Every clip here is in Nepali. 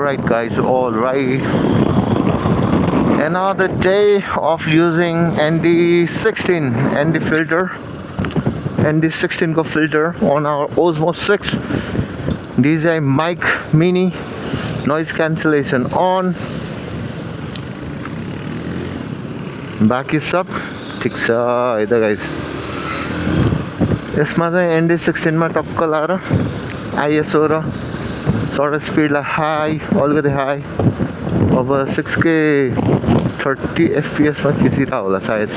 Alright guys, alright. Another day of using ND16 ND filter, ND16 को filter on our Osmo 6 DJI Mic Mini, noise cancellation on, बाकी सब ठीक छ है त गाइस। यसमा चाहिँ ND16 मा टक्क लाएर ISO र shutter speed लाई हाई, अलिकति हाई, अब 6K 30 FPS मा खिचिरा होला सायद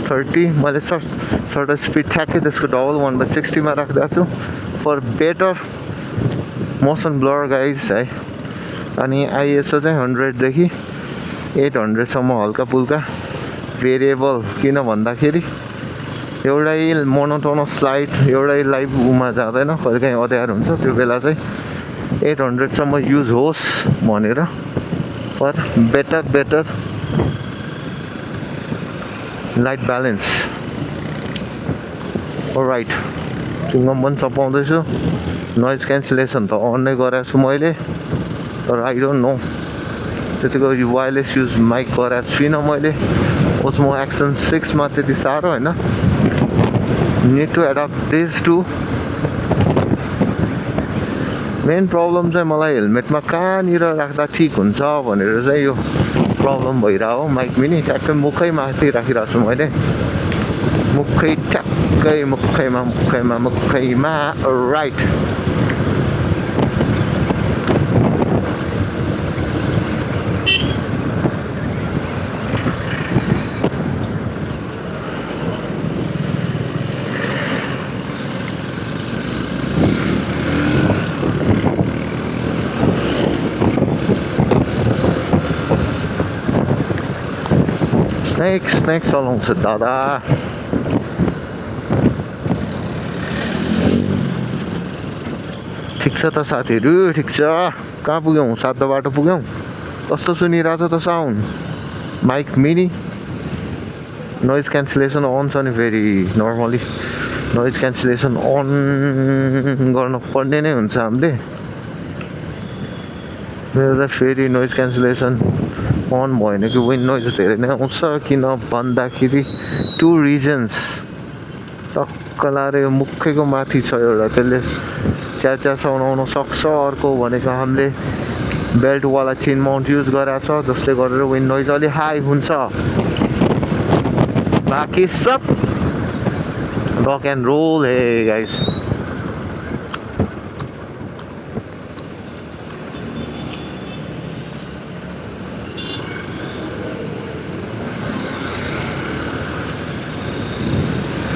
30। मैले shutter speed ठ्याक्कै त्यसको डबल 1/60 मा राख्दा छु for better motion blur guys है। अनि ISO चाहिँ 100 देखि 800 सम्म हल्का फुल्का भेरिएबल, किन भन्दाखेरि एउटै मोनोटोनस लाइट एउटै लाइभ उमा जाँदैन, कहिलेकाहीँ अँध्यारो हुन्छ, त्यो बेला चाहिँ 800 सम्म युज होस् भनेर for better light balance. Alright, chewing gum पनि चपाउँदैछु, नोइज क्यान्सलेसन त अन नै गरेको छु मैले, तर आई डोन्ट नो त्यतिको वायरलेस युज माइक गरेको छुइनँ मैले। Osmo Action 6 मा त्यति साह्रो हैन, need to adapt this to। Main problem चाहिँ मलाई हेलमेटमा कहाँनिर राख्दा ठिक हुन्छ भनेर चाहिँ यो प्रब्लम भइरहेको हो। माइक मिनी ट्याक्कै मुखै माथि राखिरहेको छु मैले, मुखै ठ्याक्कै मुखैमा राइट। स्नेक चलाउँछ दादा। ठिक छ त साथीहरू, ठिक छ। कहाँ पुग्यौँ? 7 बाटो पुग्यौँ। कस्तो सुनिरहेछ त sound? Mic mini noise cancellation on छ नि, फेरि नर्मली नोइज क्यान्सलेसन अन गर्न पर्ने नै हुन्छ हामीले। मेरो त फेरि नोइज क्यान्सलेसन अन भएन कि विन्ड नोइज धेरै नै आउँछ, किन भन्दाखेरि 2 रिजन्स। टक्क लाएर यो मुखैको माथि छ एउटा, त्यसले च्यार सुनाउन सक्छ। अर्को भनेको हामीले बेल्टवाला चेन माउन्ट युज गरेको छ, जसले गरेर विन्ड नोइज अलि हाई हुन्छ। बाँकी सब rock and roll hey guys.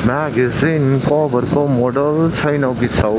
Magazine कभरको मोडल छैनौ कि छौ?